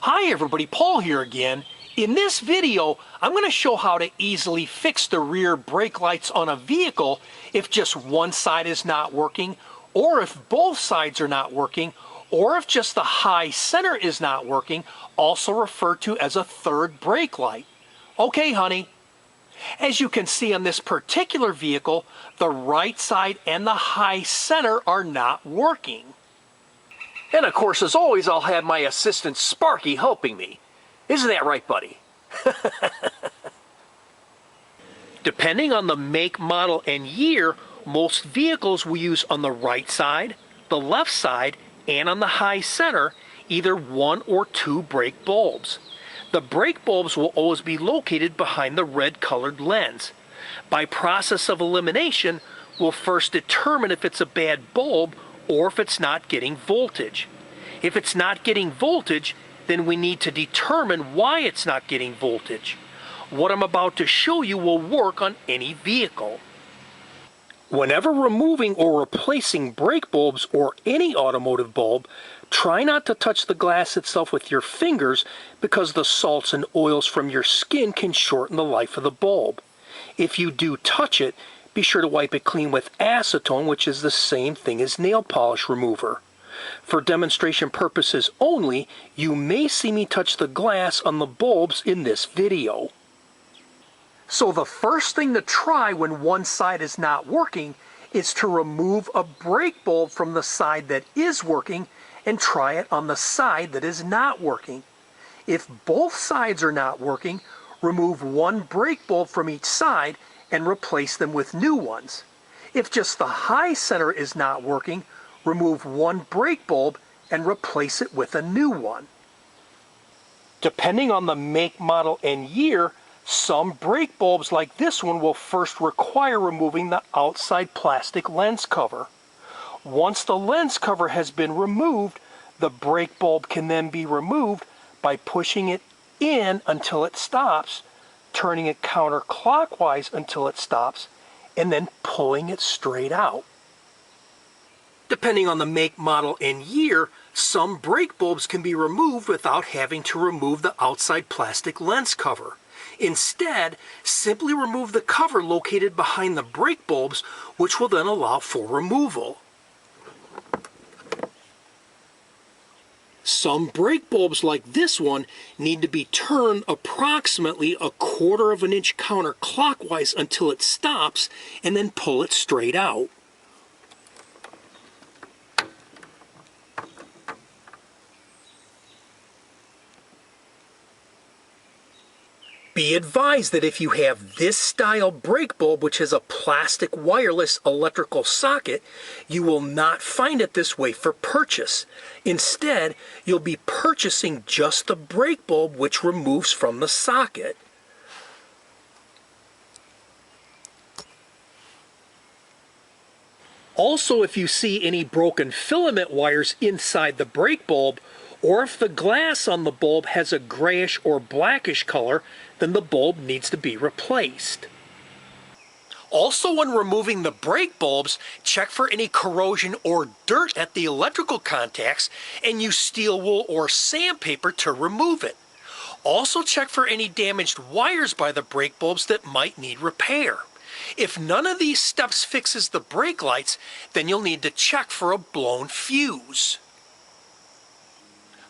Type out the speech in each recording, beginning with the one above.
Hi everybody, Paul here again. In this video, I'm going to show how to easily fix the rear brake lights on a vehicle if just one side is not working, or if both sides are not working, or if just the high center is not working, also referred to as a third brake light. Okay, honey. As you can see on this particular vehicle, the right side and the high center are not working. And of course, as always, I'll have my assistant Sparky helping me. Isn't that right, buddy? Depending on the make, model, and year, most vehicles will use on the right side, the left side, and on the high center, either one or two brake bulbs. The brake bulbs will always be located behind the red-colored lens. By process of elimination, we'll first determine if it's a bad bulb or if it's not getting voltage. If it's not getting voltage, then we need to determine why it's not getting voltage. What I'm about to show you will work on any vehicle. Whenever removing or replacing brake bulbs or any automotive bulb, try not to touch the glass itself with your fingers because the salts and oils from your skin can shorten the life of the bulb. If you do touch it, be sure to wipe it clean with acetone, which is the same thing as nail polish remover. For demonstration purposes only, you may see me touch the glass on the bulbs in this video. So the first thing to try when one side is not working is to remove a brake bulb from the side that is working and try it on the side that is not working. If both sides are not working, remove one brake bulb from each side and replace them with new ones. If just the high center is not working, remove one brake bulb and replace it with a new one. Depending on the make, model, and year, some brake bulbs like this one will first require removing the outside plastic lens cover. Once the lens cover has been removed, the brake bulb can then be removed by pushing it in until it stops, turning it counterclockwise until it stops, and then pulling it straight out. Depending on the make, model, and year, some brake bulbs can be removed without having to remove the outside plastic lens cover. Instead, simply remove the cover located behind the brake bulbs, which will then allow for removal. Some brake bulbs like this one need to be turned approximately 1/4 of an inch counterclockwise until it stops, and then pull it straight out. Be advised that if you have this style brake bulb, which has a plastic wireless electrical socket, you will not find it this way for purchase. Instead, you'll be purchasing just the brake bulb which removes from the socket. Also, if you see any broken filament wires inside the brake bulb, or if the glass on the bulb has a grayish or blackish color, then the bulb needs to be replaced. Also, when removing the brake bulbs, check for any corrosion or dirt at the electrical contacts and use steel wool or sandpaper to remove it. Also, check for any damaged wires by the brake bulbs that might need repair. If none of these steps fixes the brake lights, then you'll need to check for a blown fuse.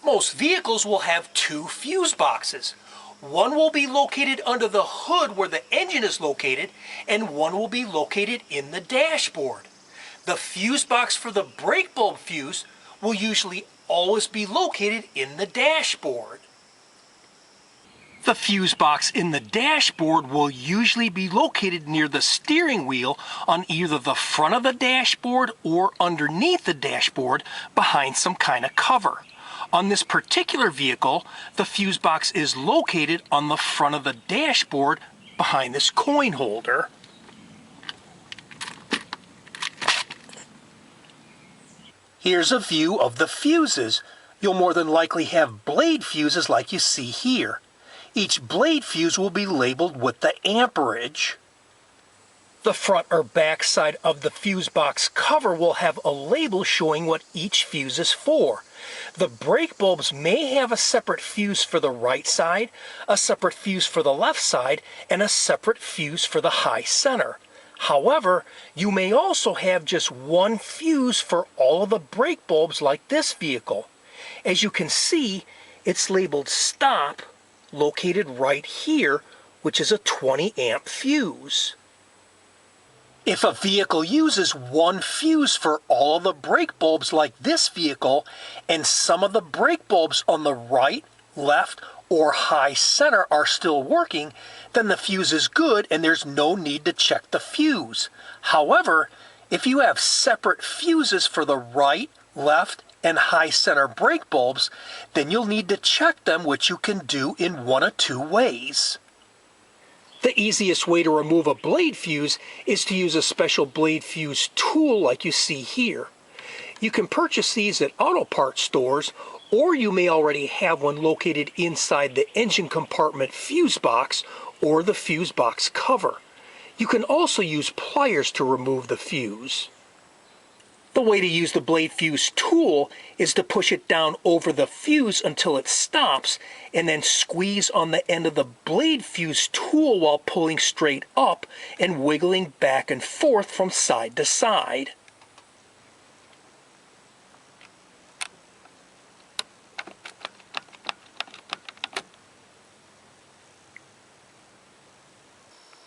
Most vehicles will have two fuse boxes. One will be located under the hood where the engine is located, and one will be located in the dashboard. The fuse box for the brake bulb fuse will usually always be located in the dashboard. The fuse box in the dashboard will usually be located near the steering wheel on either the front of the dashboard or underneath the dashboard behind some kind of cover. On this particular vehicle, the fuse box is located on the front of the dashboard behind this coin holder. Here's a view of the fuses. You'll more than likely have blade fuses like you see here. Each blade fuse will be labeled with the amperage. The front or back side of the fuse box cover will have a label showing what each fuse is for. The brake bulbs may have a separate fuse for the right side, a separate fuse for the left side, and a separate fuse for the high center. However, you may also have just one fuse for all of the brake bulbs like this vehicle. As you can see, it's labeled stop, located right here, which is a 20 amp fuse. If a vehicle uses one fuse for all of the brake bulbs like this vehicle, and some of the brake bulbs on the right, left, or high center are still working, then the fuse is good and there's no need to check the fuse. However, if you have separate fuses for the right, left, and high center brake bulbs, then you'll need to check them, which you can do in one of two ways. The easiest way to remove a blade fuse is to use a special blade fuse tool like you see here. You can purchase these at auto parts stores, or you may already have one located inside the engine compartment fuse box or the fuse box cover. You can also use pliers to remove the fuse. The way to use the blade fuse tool is to push it down over the fuse until it stops, and then squeeze on the end of the blade fuse tool while pulling straight up and wiggling back and forth from side to side.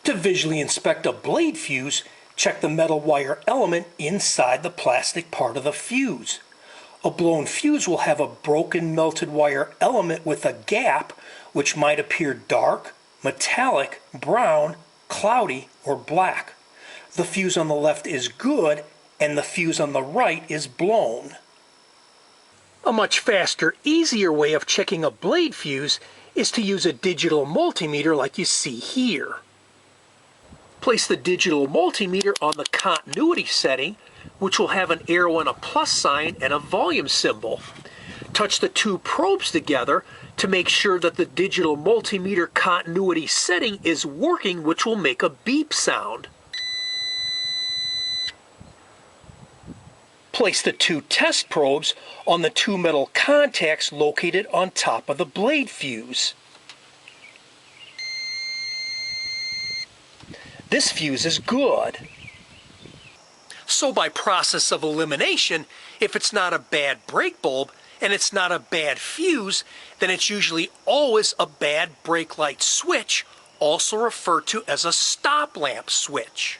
To visually inspect a blade fuse, check the metal wire element inside the plastic part of the fuse. A blown fuse will have a broken melted wire element with a gap which might appear dark, metallic, brown, cloudy, or black. The fuse on the left is good and the fuse on the right is blown. A much faster, easier way of checking a blade fuse is to use a digital multimeter like you see here. Place the digital multimeter on the continuity setting, which will have an arrow and a plus sign and a volume symbol. Touch the two probes together to make sure that the digital multimeter continuity setting is working, which will make a beep sound. Place the two test probes on the two metal contacts located on top of the blade fuse. This fuse is good. So by process of elimination, if it's not a bad brake bulb and it's not a bad fuse, then it's usually always a bad brake light switch, also referred to as a stop lamp switch.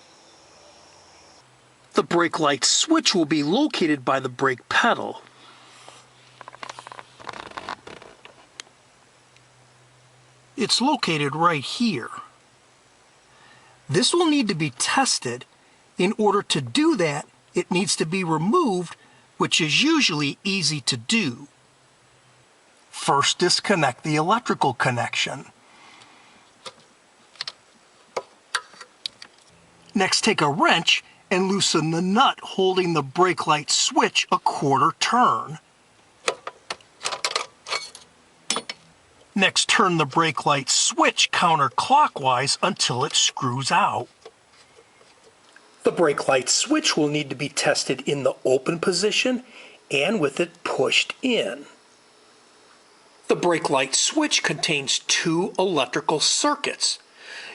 The brake light switch will be located by the brake pedal. It's located right here. This will need to be tested. In order to do that, it needs to be removed, which is usually easy to do. First, disconnect the electrical connection. Next, take a wrench and loosen the nut holding the brake light switch a quarter turn. Next, turn the brake light switch counterclockwise until it screws out. The brake light switch will need to be tested in the open position and with it pushed in. The brake light switch contains two electrical circuits.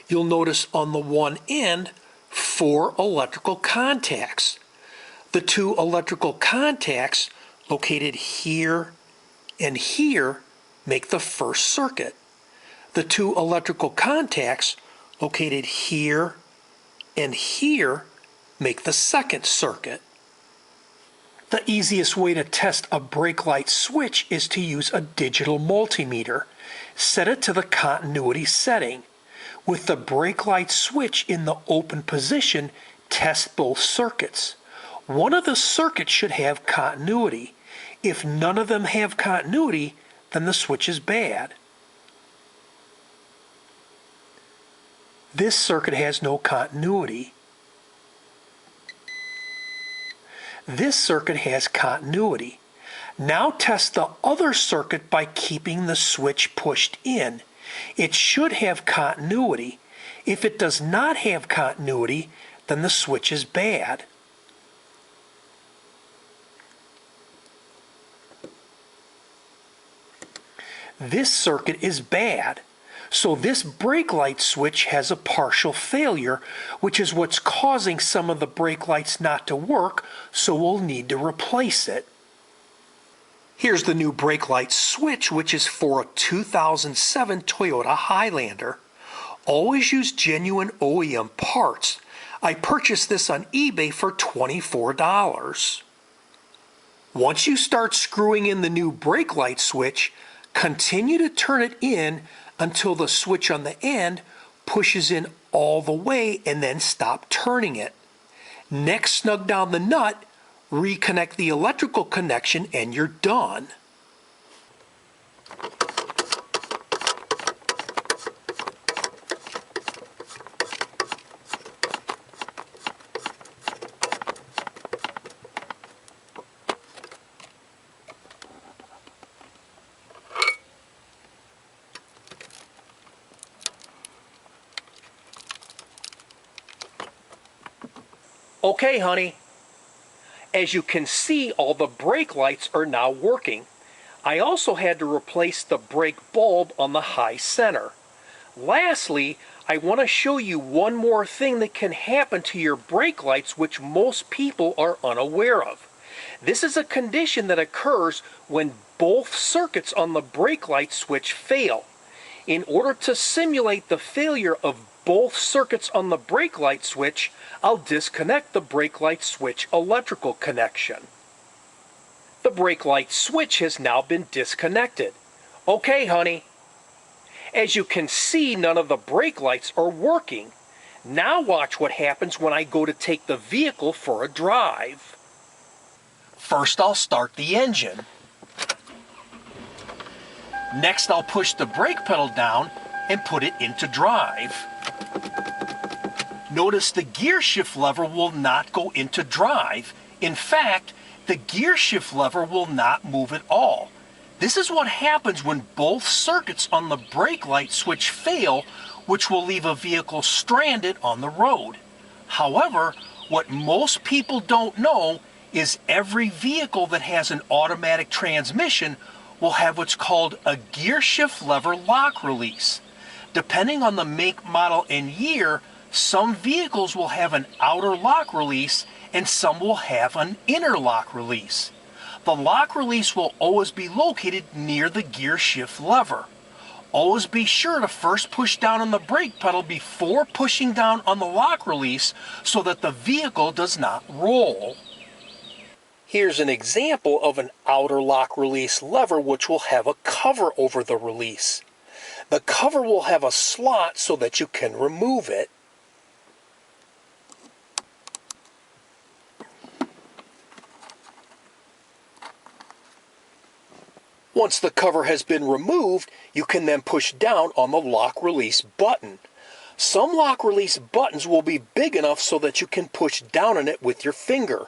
You'll notice on the one end 4 electrical contacts. The two electrical contacts located here and here make the first circuit. The two electrical contacts located here and here make the second circuit. The easiest way to test a brake light switch is to use a digital multimeter. Set it to the continuity setting. With the brake light switch in the open position, test both circuits. One of the circuits should have continuity. If none of them have continuity, then the switch is bad. This circuit has no continuity. This circuit has continuity. Now test the other circuit by keeping the switch pushed in. It should have continuity. If it does not have continuity, then the switch is bad. This circuit is bad, so this brake light switch has a partial failure, which is what's causing some of the brake lights not to work, so we'll need to replace it. Here's the new brake light switch, which is for a 2007 Toyota Highlander. Always use genuine OEM parts. I purchased this on eBay for $24. Once you start screwing in the new brake light switch, continue to turn it in until the switch on the end pushes in all the way and then stop turning it. Next, snug down the nut, reconnect the electrical connection, and you're done. Okay, honey. As you can see, all the brake lights are now working. I also had to replace the brake bulb on the high center. Lastly, I want to show you one more thing that can happen to your brake lights which most people are unaware of. This is a condition that occurs when both circuits on the brake light switch fail. In order to simulate the failure of both circuits on the brake light switch, I'll disconnect the brake light switch electrical connection. The brake light switch has now been disconnected. Okay, honey. As you can see, none of the brake lights are working. Now watch what happens when I go to take the vehicle for a drive. First, I'll start the engine. Next, I'll push the brake pedal down and put it into drive. Notice the gear shift lever will not go into drive. In fact, the gear shift lever will not move at all. This is what happens when both circuits on the brake light switch fail, which will leave a vehicle stranded on the road. However, what most people don't know is every vehicle that has an automatic transmission will have what's called a gear shift lever lock release. Depending on the make, model, and year, some vehicles will have an outer lock release and some will have an inner lock release. The lock release will always be located near the gear shift lever. Always be sure to first push down on the brake pedal before pushing down on the lock release so that the vehicle does not roll. Here's an example of an outer lock release lever which will have a cover over the release. The cover will have a slot so that you can remove it. Once the cover has been removed, you can then push down on the lock release button. Some lock release buttons will be big enough so that you can push down on it with your finger.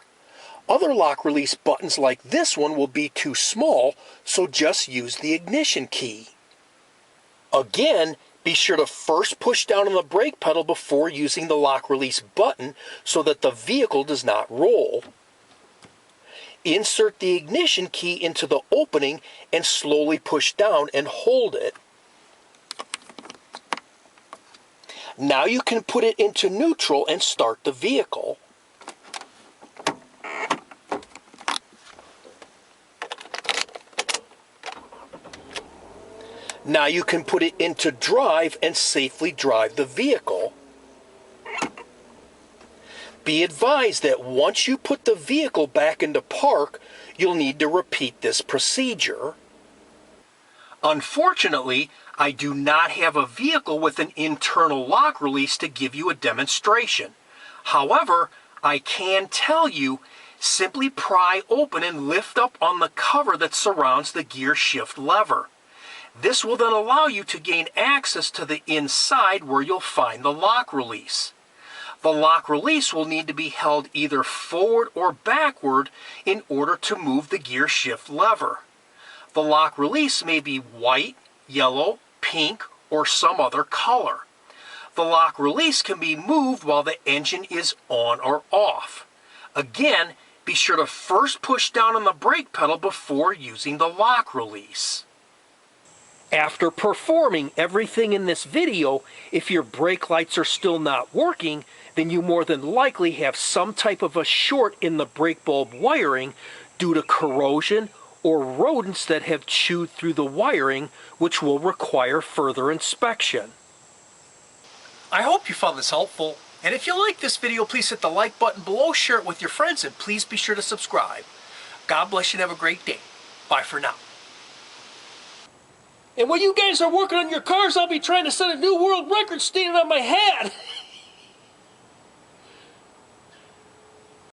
Other lock release buttons like this one will be too small, so just use the ignition key. Again, be sure to first push down on the brake pedal before using the lock release button so that the vehicle does not roll. Insert the ignition key into the opening and slowly push down and hold it. Now you can put it into neutral and start the vehicle. Now you can put it into drive and safely drive the vehicle. Be advised that once you put the vehicle back into park, you'll need to repeat this procedure. Unfortunately, I do not have a vehicle with an internal lock release to give you a demonstration. However, I can tell you, simply pry open and lift up on the cover that surrounds the gear shift lever. This will then allow you to gain access to the inside where you'll find the lock release. The lock release will need to be held either forward or backward in order to move the gear shift lever. The lock release may be white, yellow, pink, or some other color. The lock release can be moved while the engine is on or off. Again, be sure to first push down on the brake pedal before using the lock release. After performing everything in this video, if your brake lights are still not working, then you more than likely have some type of a short in the brake bulb wiring due to corrosion or rodents that have chewed through the wiring, which will require further inspection. I hope you found this helpful, and if you like this video, please hit the like button below, share it with your friends, and please be sure to subscribe. God bless you and have a great day. Bye for now. And while you guys are working on your cars, I'll be trying to set a new world record standing on my hat.